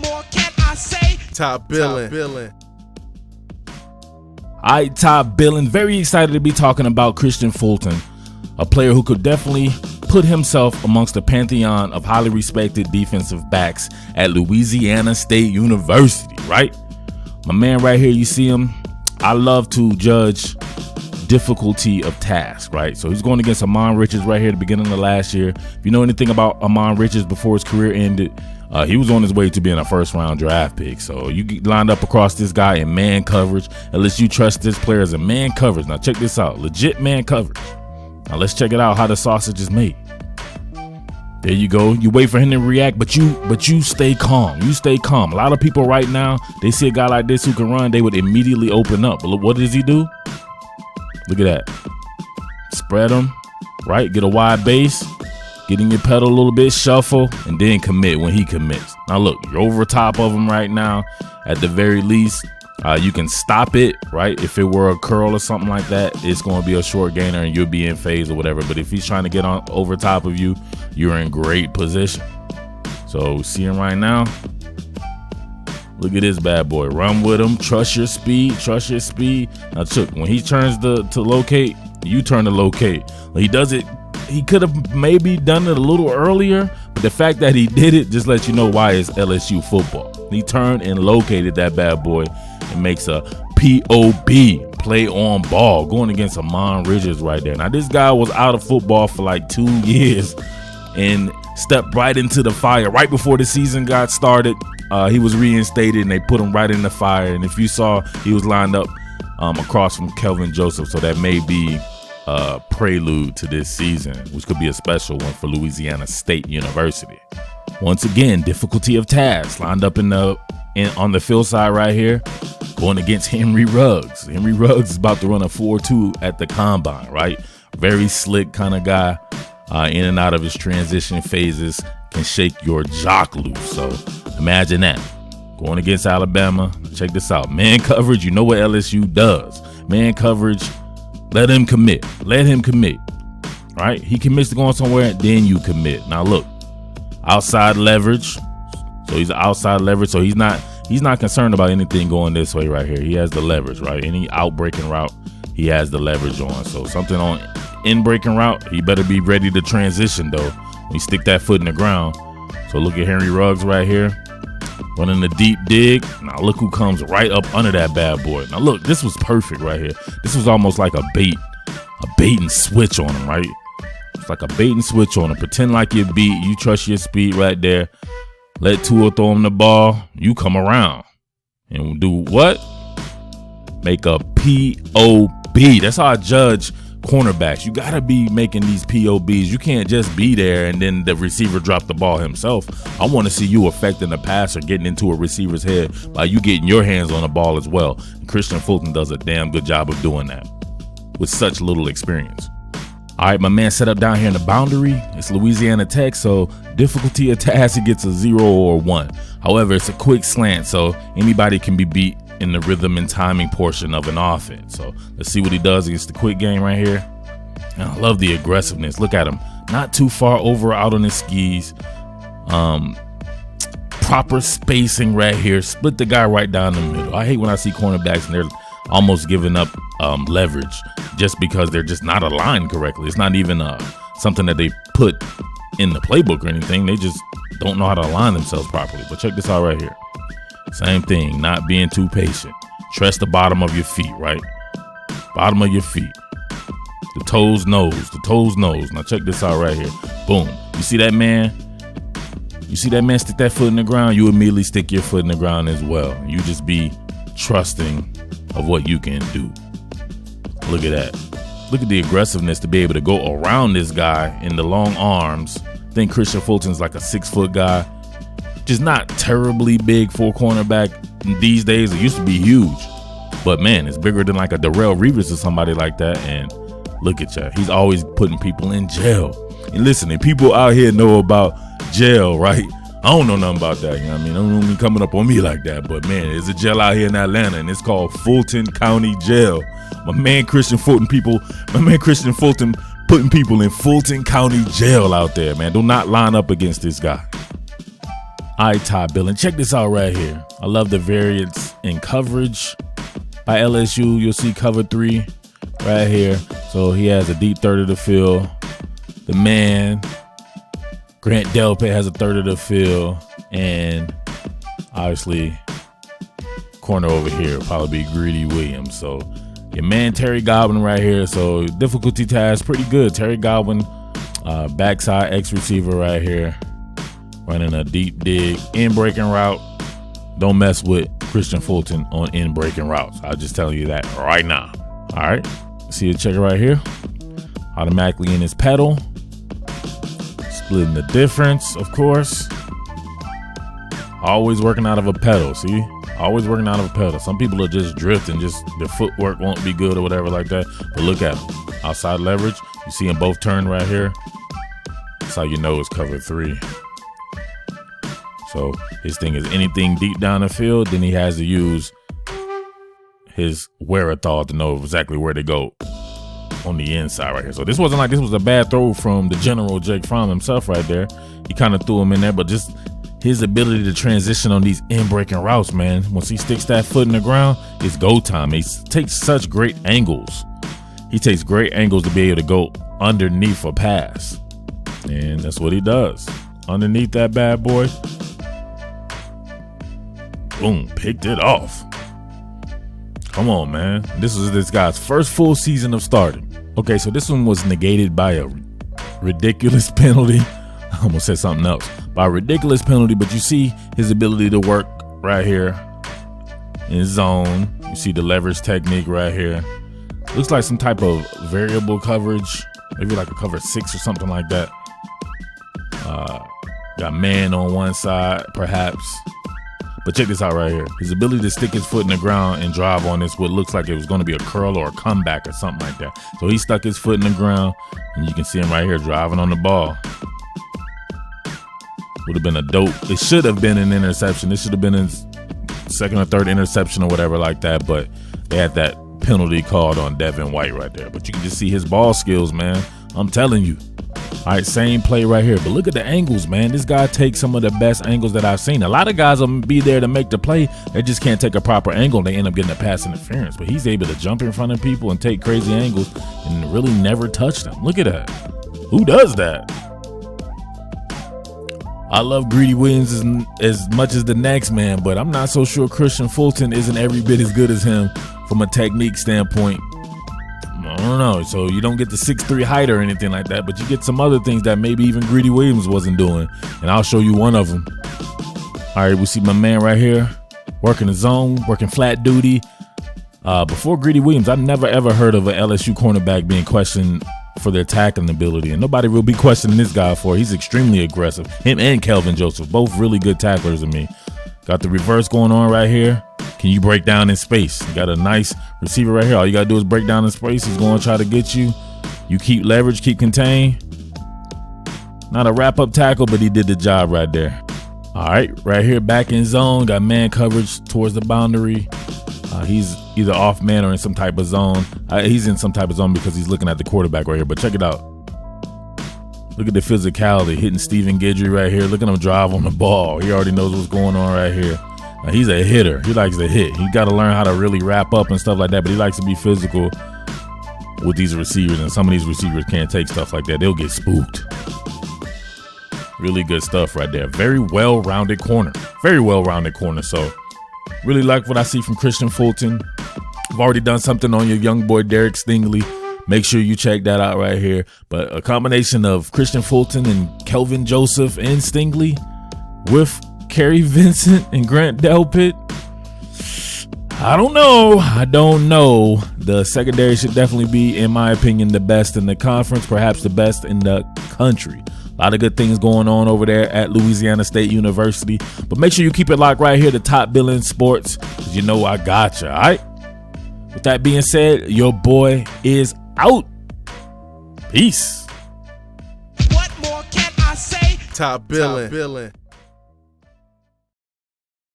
more can I say? Top Billin. All right, Top Billin. Very excited to be talking about Kristian Fulton, a player who could definitely put himself amongst the pantheon of highly respected defensive backs at Louisiana State University, right? My man right here, you see him. I love to judge difficulty of task, right? So he's going against Amon Richards right here at the beginning of last year. If you know anything about Amon Richards before his career ended, he was on his way to being a first-round draft pick. So you get lined up across this guy in man coverage, unless you trust this player as a man coverage. Now check this out, legit man coverage. Now let's check it out how the sausage is made. There you go. You wait for him to react, but you stay calm. You stay calm. A lot of people right now, they see a guy like this who can run, they would immediately open up. But look, what does he do? Look at that. Spread him, right? Get a wide base, get in your pedal a little bit, shuffle, and then commit when he commits. Now look, you're over top of him right now. At the very least, you can stop it, right? If it were a curl or something like that, it's going to be a short gainer and you'll be in phase or whatever. But if he's trying to get on over top of you, you're in great position. So see him right now. Look at this bad boy. Run with him. Trust your speed. Trust your speed. Now, Chuck, when he turns to locate, you turn to locate. When he does it, he could have maybe done it a little earlier, but the fact that he did it just lets you know why it's LSU football. He turned and located that bad boy and makes a POB, play on ball, going against Amon Richards right there. Now, this guy was out of football for like 2 years and stepped right into the fire right before the season got started. He was reinstated and they put him right in the fire. And if you saw, he was lined up across from Kelvin Joseph. So that may be a prelude to this season, which could be a special one for Louisiana State University. Once again, difficulty of task lined up on the field side right here, going against Henry Ruggs. Henry Ruggs is about to run a 4.2 at the combine, right? Very slick kind of guy, in and out of his transition phases, can shake your jock loose. So imagine that. Going against Alabama. Check this out. Man coverage, you know what LSU does. Man coverage, let him commit. Let him commit. Right? He commits to going somewhere, then you commit. Now look, outside leverage. So he's outside leverage. So he's not concerned about anything going this way right here. He has the leverage, right? Any out-breaking route, he has the leverage on. So something on in-breaking route, he better be ready to transition though. When you stick that foot in the ground. So look at Henry Ruggs right here, running the deep dig. Now look who comes right up under that bad boy. Now look, this was perfect right here. This was almost like a bait and switch on him, right? It's like a bait and switch on him. Pretend like you're beat. You trust your speed right there. Let Tua throw him the ball. You come around and do what? Make a POB. That's how I judge cornerbacks. You got to be making these POBs. You can't just be there and then the receiver drop the ball himself. I want to see you affecting the pass or getting into a receiver's head by you getting your hands on the ball as well. And Kristian Fulton does a damn good job of doing that with such little experience. All right, my man set up down here in the boundary. It's Louisiana Tech, so difficulty of task, he gets a 0 or 1. However, it's a quick slant, so anybody can be beat in the rhythm and timing portion of an offense. So let's see what he does against the quick game right here. And I love the aggressiveness. Look at him. Not too far over out on his skis. Proper spacing right here. Split the guy right down the middle. I hate when I see cornerbacks and they're almost giving up leverage just because they're just not aligned correctly. It's not even something that they put in the playbook or anything. They just don't know how to align themselves properly. But check this out right here. Same thing, not being too patient. Trust the bottom of your feet, right? Bottom of your feet. The toes nose, the toes nose. Now check this out right here. Boom. You see that man? You see that man stick that foot in the ground? You immediately stick your foot in the ground as well. You just be trusting of what you can do. Look at that. Look at the aggressiveness to be able to go around this guy in the long arms. I think Kristian Fulton's like a 6-foot guy. Just not terribly big for a cornerback these days. It used to be huge. But man, it's bigger than like a Darrell Reeves or somebody like that. And look at you. He's always putting people in jail. And listen, if people out here know about jail, right? I don't know nothing about that. You know what I mean? I don't be coming up on me like that. But man, there's a jail out here in Atlanta and it's called Fulton County Jail. My man Kristian Fulton putting people in Fulton County Jail out there, man. Do not line up against this guy. All right, Todd Billin, check this out right here. I love the variance in coverage by LSU. You'll see cover 3 right here. So he has a deep third of the field. The man, Grant Delpit, has a third of the field. And obviously, corner over here will probably be Greedy Williams. So your man Terry Godwin right here. So difficulty task pretty good. Terry Godwin, backside X receiver right here, running a deep dig, in breaking route. Don't mess with Kristian Fulton on in breaking routes. I'll just tell you that right now. All right, see the checker right here. Automatically in his pedal, splitting the difference, of course. Always working out of a pedal. See, always working out of a pedal. Some people are just drifting, just their footwork won't be good or whatever like that. But look at him, outside leverage. You see them both turn right here. That's how you know it's cover 3. So his thing is anything deep down the field, then he has to use his wherewithal to know exactly where to go on the inside right here. So this wasn't like this was a bad throw from the general Jake Fromm himself right there. He kind of threw him in there, but just his ability to transition on these in-breaking routes, man. Once he sticks that foot in the ground, it's go time. He takes such great angles. He takes great angles to be able to go underneath a pass. And that's what he does. Underneath that bad boy. Boom, picked it off. Come on, man. This was this guy's first full season of starting. Okay, so this one was negated by a ridiculous penalty. I almost said something else. By a ridiculous penalty, but you see his ability to work right here in zone. You see the leverage technique right here. Looks like some type of variable coverage, maybe like a cover 6 or something like that. Got man on one side, perhaps. But check this out right here. His ability to stick his foot in the ground and drive on this, what looks like it was going to be a curl or a comeback or something like that. So he stuck his foot in the ground, and you can see him right here driving on the ball. Would have been a dope. It should have been an interception. This should have been his second or third interception or whatever like that. But they had that penalty called on Devin White right there. But you can just see his ball skills, man. I'm telling you. All right, same play right here. But look at the angles, man. This guy takes some of the best angles that I've seen. A lot of guys will be there to make the play. They just can't take a proper angle. They end up getting a pass interference. But he's able to jump in front of people and take crazy angles and really never touch them. Look at that. Who does that? I love Greedy Williams as much as the next man, but I'm not so sure Kristian Fulton isn't every bit as good as him from a technique standpoint. I don't know. So you don't get the 6'3" height or anything like that, but you get some other things that maybe even Greedy Williams wasn't doing, and I'll show you one of them. All right, we see my man right here working the zone, working flat duty. Before Greedy Williams, I never ever heard of an LSU cornerback being questioned for their tackling ability, and nobody will be questioning this guy for. He's extremely aggressive. Him and Kelvin Joseph, both really good tacklers to me. Got the reverse going on right here. Can you break down in space? You got a nice receiver right here. All you got to do is break down in space. He's going to try to get you. You keep leverage, keep contain. Not a wrap-up tackle, but he did the job right there. All right, right here, back in zone. Got man coverage towards the boundary. He's either off man or in some type of zone. He's in some type of zone because he's looking at the quarterback right here. But check it out. Look at the physicality, hitting Stephen Guidry right here. Look at him drive on the ball. He already knows what's going on right here. He's a hitter. He likes to hit. He got to learn how to really wrap up and stuff like that, but he likes to be physical with these receivers, and some of these receivers can't take stuff like that. They'll get spooked. Really good stuff right there. Very well-rounded corner. Very well-rounded corner. So really like what I see from Kristian Fulton. I've already done something on your young boy, Derek Stingley. Make sure you check that out right here. But a combination of Kristian Fulton and Kelvin Joseph and Stingley with Kerry Vincent and Grant Delpit. I don't know. The secondary should definitely be, in my opinion, the best in the conference, perhaps the best in the country. A lot of good things going on over there at Louisiana State University. But make sure you keep it locked right here to Top Billin Sports, because you know I got you, all right? With that being said, your boy is out. Peace. What more can I say? Top Billin.